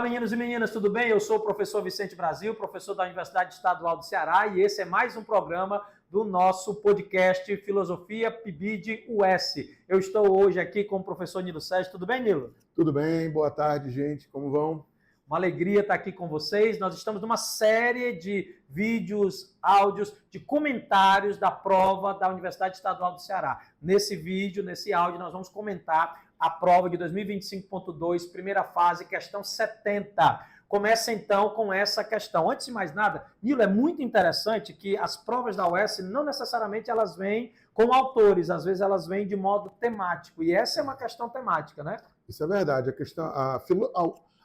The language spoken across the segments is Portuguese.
meninos e meninas, tudo bem? Eu sou o professor Vicente Brasil, professor da Universidade Estadual do Ceará, e esse é mais um programa do nosso podcast Filosofia PIBID-US. Eu estou hoje aqui com o professor Nilo Sérgio. Tudo bem, Nilo? Tudo bem, boa tarde, gente. Como vão? Uma alegria estar aqui com vocês. Nós estamos numa série de vídeos, áudios, de comentários da prova da Universidade Estadual do Ceará. Nesse vídeo, nesse áudio, nós vamos comentar a prova de 2025.2, primeira fase, questão 70. Começa então com essa questão. Antes de mais nada, Nilo, é muito interessante que as provas da UES não necessariamente elas vêm com autores, às vezes elas vêm de modo temático. E essa é uma questão temática, né? Isso é verdade.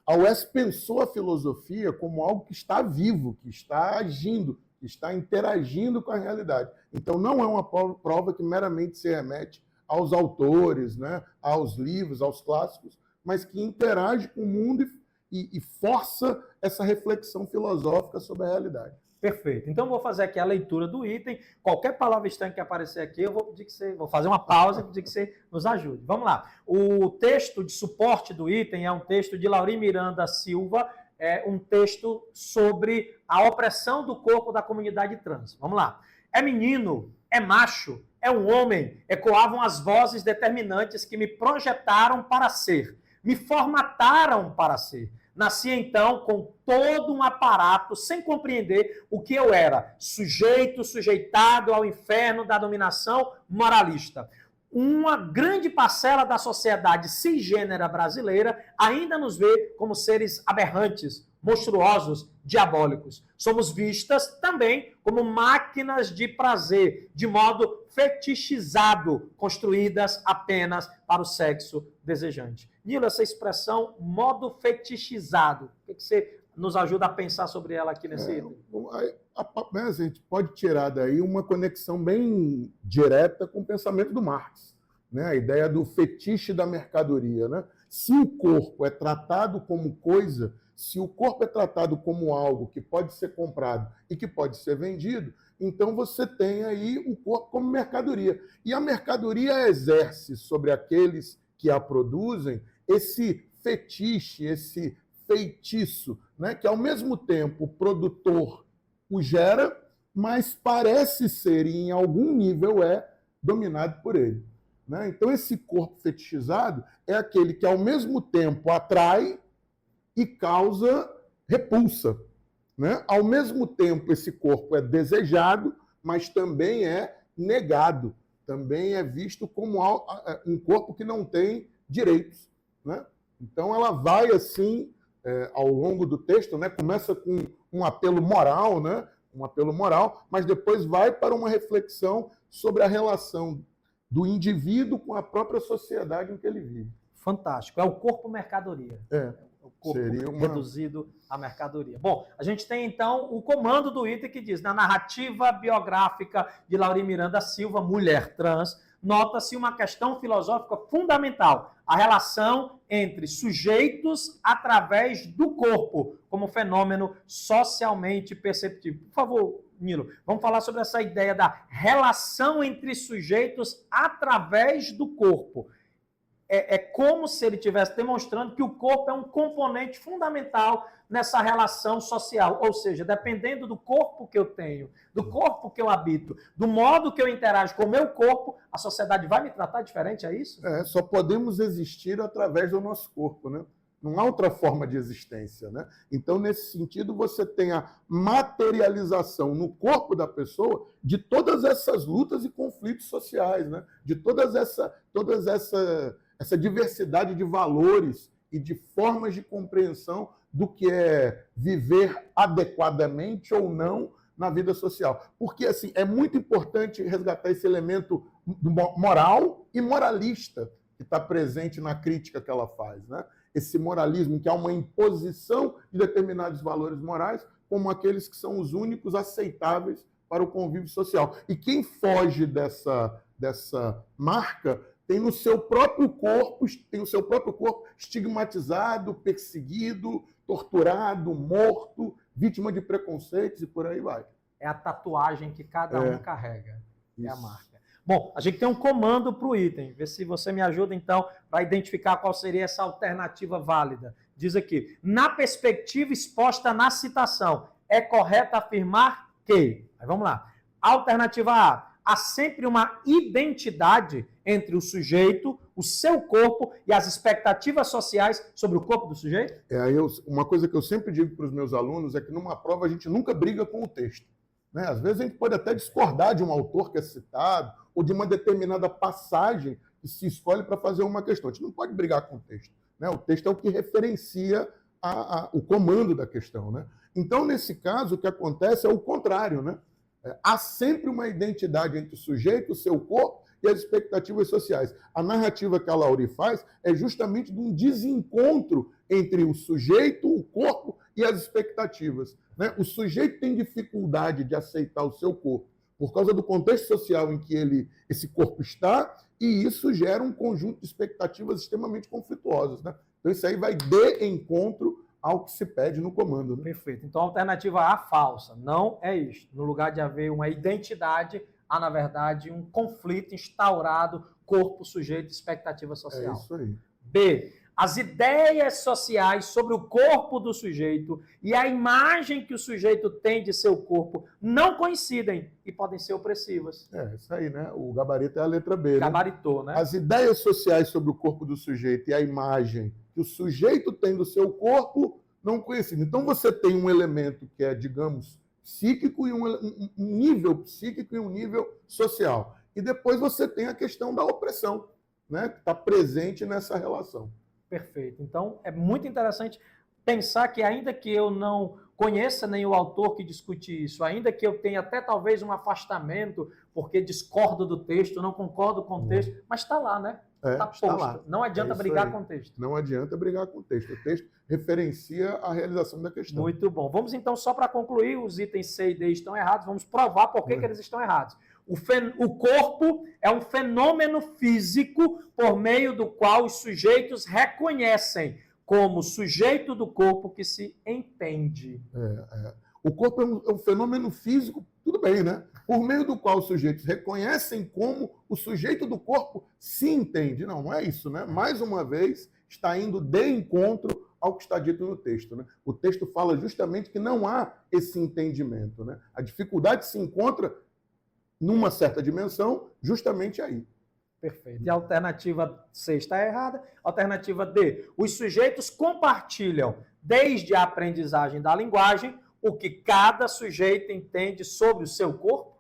A UES pensou a filosofia como algo que está vivo, que está agindo, que está interagindo com a realidade. Então não é uma prova que meramente se remete aos autores, né, aos livros, aos clássicos, mas que interage com o mundo e força essa reflexão filosófica sobre a realidade. Perfeito. Então, vou fazer aqui a leitura do item. Qualquer palavra estranha que aparecer aqui, eu vou pedir que você... Vou fazer uma pausa e pedir que você nos ajude. Vamos lá. O texto de suporte do item é um texto de Laurim Miranda Silva, é um texto sobre a opressão do corpo da comunidade trans. Vamos lá. É menino, é macho, é um homem, ecoavam as vozes determinantes que me projetaram para ser, me formataram para ser. Nasci então com todo um aparato, sem compreender o que eu era, sujeitado ao inferno da dominação moralista. Uma grande parcela da sociedade cisgênera brasileira ainda nos vê como seres aberrantes, monstruosos, diabólicos. Somos vistas também como máquinas de prazer, de modo fetichizado, construídas apenas para o sexo desejante. Nilo, essa expressão modo fetichizado, o que você nos ajuda a pensar sobre ela aqui nesse item? A gente pode tirar daí uma conexão bem direta com o pensamento do Marx, né? A ideia do fetiche da mercadoria, né? Se o corpo é tratado como coisa, se o corpo é tratado como algo que pode ser comprado e que pode ser vendido, então você tem aí o corpo como mercadoria. E a mercadoria exerce sobre aqueles que a produzem esse fetiche, esse feitiço, né? Que ao mesmo tempo o produtor o gera, mas parece ser, e em algum nível é, dominado por ele, né? Então esse corpo fetichizado é aquele que ao mesmo tempo atrai e causa repulsa, né? Ao mesmo tempo esse corpo é desejado, mas também é negado, também é visto como um corpo que não tem direitos, né? Então ela vai assim ao longo do texto, né? Começa com um apelo moral, né? Um apelo moral, mas depois vai para uma reflexão sobre a relação do indivíduo com a própria sociedade em que ele vive. Fantástico. É o corpo mercadoria. O corpo reduzido à mercadoria. Bom, a gente tem então o comando do item que diz: na narrativa biográfica de Laurim Miranda Silva, mulher trans, nota-se uma questão filosófica fundamental, a relação entre sujeitos através do corpo, como fenômeno socialmente perceptível. Por favor, Nilo, vamos falar sobre essa ideia da relação entre sujeitos através do corpo. É como se ele estivesse demonstrando que o corpo é um componente fundamental nessa relação social. Ou seja, dependendo do corpo que eu tenho, do corpo que eu habito, do modo que eu interajo com o meu corpo, a sociedade vai me tratar diferente, é isso? Só podemos existir através do nosso corpo, né? Não há outra forma de existência, né? Então, nesse sentido, você tem a materialização no corpo da pessoa de todas essas lutas e conflitos sociais, né? De essa diversidade de valores e de formas de compreensão do que é viver adequadamente ou não na vida social. Porque, assim, é muito importante resgatar esse elemento moral e moralista que está presente na crítica que ela faz, né? Esse moralismo, que há uma imposição de determinados valores morais como aqueles que são os únicos aceitáveis para o convívio social. E quem foge dessa marca tem o seu próprio corpo estigmatizado, perseguido, torturado, morto, vítima de preconceitos e por aí vai. É a tatuagem que cada um carrega. É a marca. Bom, a gente tem um comando para o item. Vê se você me ajuda, então, para identificar qual seria essa alternativa válida. diz aqui, na perspectiva exposta na citação, é correto afirmar que... Aí vamos lá. Alternativa A, há sempre uma identidade entre o sujeito, o seu corpo e as expectativas sociais sobre o corpo do sujeito? Uma coisa que eu sempre digo para os meus alunos é que numa prova a gente nunca briga com o texto, né? Às vezes a gente pode até discordar de um autor que é citado ou de uma determinada passagem que se escolhe para fazer uma questão. A gente não pode brigar com o texto, né? O texto é o que referencia o comando da questão, né? Então, nesse caso, o que acontece é o contrário, né? Há sempre uma identidade entre o sujeito, o seu corpo e as expectativas sociais. A narrativa que a Laury faz é justamente de um desencontro entre o sujeito, o corpo e as expectativas, né? O sujeito tem dificuldade de aceitar o seu corpo por causa do contexto social em que esse corpo está, e isso gera um conjunto de expectativas extremamente conflituosas, né? Então isso aí vai de encontro ao que se pede no comando, né? Perfeito. Então, a alternativa A, falsa. Não é isso. No lugar de haver uma identidade, há, na verdade, um conflito instaurado, corpo, sujeito, expectativa social. É isso aí. B, as ideias sociais sobre o corpo do sujeito e a imagem que o sujeito tem de seu corpo não coincidem e podem ser opressivas. Isso aí, né? O gabarito é a letra B, Gabaritou, né? As ideias sociais sobre o corpo do sujeito e a imagem que o sujeito tem do seu corpo não coincidem. Então você tem um elemento que é, digamos, psíquico e um nível psíquico e um nível social. E depois você tem a questão da opressão, né? Que está presente nessa relação. Perfeito. Então, é muito interessante pensar que, ainda que eu não conheça nem o autor que discute isso, ainda que eu tenha até talvez um afastamento, porque discordo do texto, não concordo com o texto, mas está lá, né? Está posto. Lá. Não adianta brigar com o texto. Não adianta brigar com o texto. O texto referencia a realização da questão. Muito bom. Vamos então, só para concluir, os itens C e D estão errados, vamos provar por que eles estão errados. O corpo é um fenômeno físico por meio do qual os sujeitos reconhecem como sujeito do corpo que se entende. O corpo é um fenômeno físico, tudo bem, né? Por meio do qual os sujeitos reconhecem como o sujeito do corpo se entende. Não é isso, né? Mais uma vez, está indo de encontro ao que está dito no texto, né? O texto fala justamente que não há esse entendimento, né? A dificuldade se encontra numa certa dimensão, justamente aí. Perfeito. E a alternativa C está errada. Alternativa D. Os sujeitos compartilham, desde a aprendizagem da linguagem, o que cada sujeito entende sobre o seu corpo?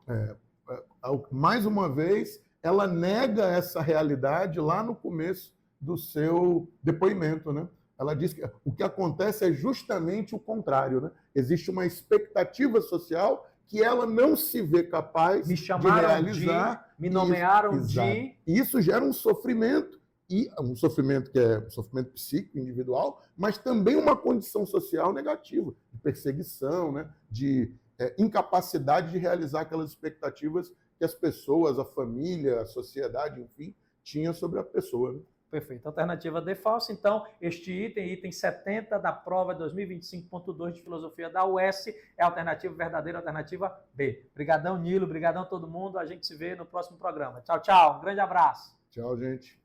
Mais uma vez, ela nega essa realidade lá no começo do seu depoimento, né? Ela diz que o que acontece é justamente o contrário, né? Existe uma expectativa social que ela não se vê capaz de realizar. Me nomearam de... E isso gera um sofrimento, e um sofrimento que é um sofrimento psíquico, individual, mas também uma condição social negativa, de perseguição, né? De incapacidade de realizar aquelas expectativas que as pessoas, a família, a sociedade, enfim, tinha sobre a pessoa, né? Perfeito. Alternativa D, falsa. Então, este item 70 da prova 2025.2 de Filosofia da UES, é a alternativa verdadeira, alternativa B. Obrigadão, Nilo. Obrigadão a todo mundo. A gente se vê no próximo programa. Tchau, tchau. Um grande abraço. Tchau, gente.